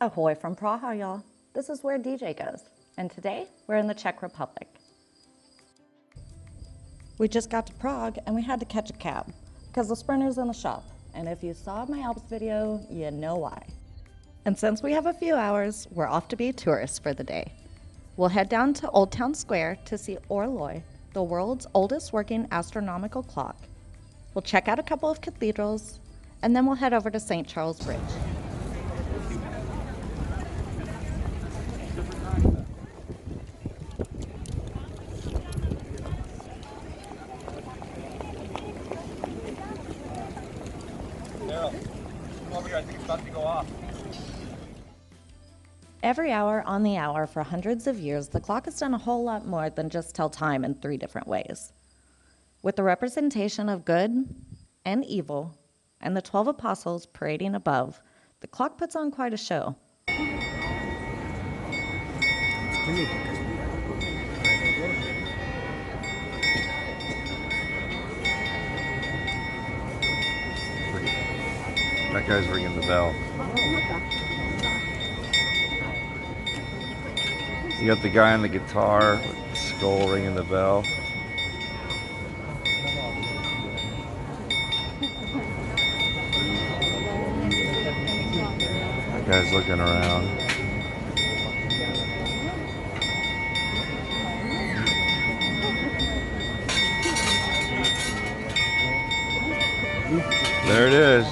Ahoy from Praha, y'all. This is where DJ goes. And today, we're in the Czech Republic. We just got to Prague and we had to catch a cab because the Sprinter's in the shop. And if you saw my Alps video, you know why. And since we have a few hours, we're off to be tourists for the day. We'll head down to Old Town Square to see Orloj, the world's oldest working astronomical clock. We'll check out a couple of cathedrals, and then we'll head over to St. Charles Bridge. I think it's about to go off. Every hour on the hour for hundreds of years, the clock has done a whole lot more than just tell time in 3 different ways. With the representation of good and evil and the 12 apostles parading above, the clock puts on quite a show. That guy's ringing the bell. You got the guy on the guitar with the skull ringing the bell. That guy's looking around. There it is.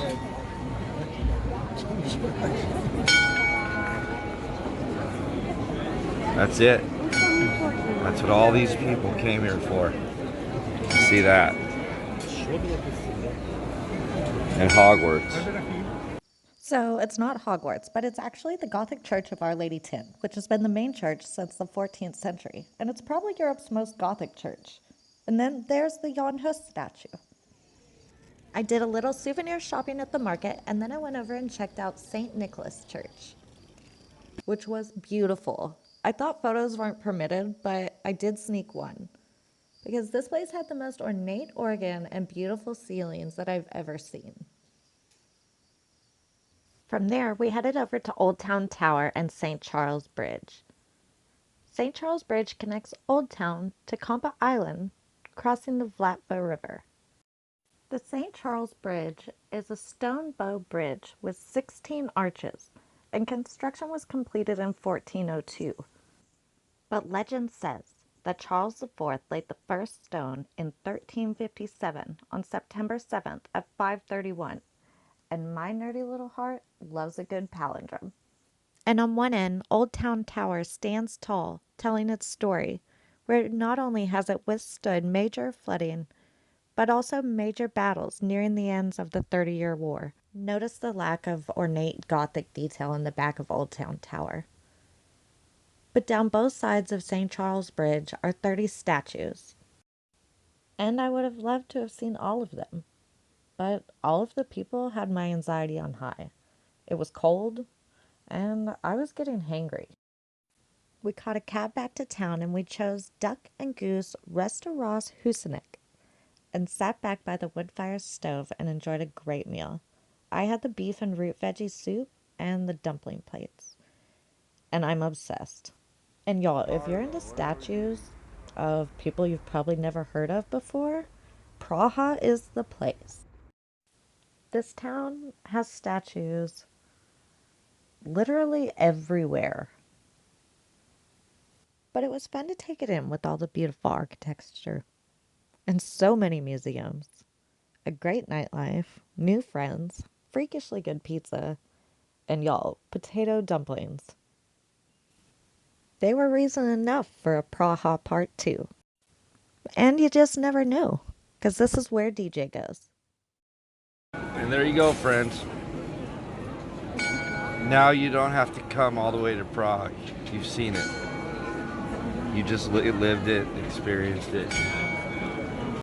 That's it. That's what all these people came here for. See that? And Hogwarts. So it's not Hogwarts, but it's actually the Gothic Church of Our Lady Tin, which has been the main church since the 14th century, and it's probably Europe's most Gothic church. And then there's the Jan Hus statue. I did a little souvenir shopping at the market, and then I went over and checked out St. Nicholas Church, which was beautiful. I thought photos weren't permitted, but I did sneak one because this place had the most ornate organ and beautiful ceilings that I've ever seen. From there, we headed over to Old Town Tower and St. Charles Bridge. St. Charles Bridge connects Old Town to Compa Island, crossing the Vlatva River. The St. Charles Bridge is a stone bow bridge with 16 arches, and construction was completed in 1402. But legend says that Charles IV laid the first stone in 1357 on September 7th at 5:31, and my nerdy little heart loves a good palindrome. And on one end, Old Town Tower stands tall, telling its story, where not only has it withstood major flooding, but also major battles nearing the ends of the 30-Year War. Notice the lack of ornate Gothic detail in the back of Old Town Tower. But down both sides of St. Charles Bridge are 30 statues. And I would have loved to have seen all of them. But all of the people had my anxiety on high. It was cold, and I was getting hangry. We caught a cab back to town and we chose Duck and Goose Restaurant Husenik and sat back by the wood fire stove and enjoyed a great meal. I had the beef and root veggie soup and the dumpling plates. And I'm obsessed. And y'all, if you're into statues of people you've probably never heard of before, Praha is the place. This town has statues literally everywhere. But it was fun to take it in with all the beautiful architecture and so many museums, a great nightlife, new friends, freakishly good pizza, and y'all, potato dumplings. They were reason enough for a Praha Part 2. And you just never know, because this is where DJ goes. And there you go, friends. Now you don't have to come all the way to Prague. You've seen it. You just lived it, experienced it.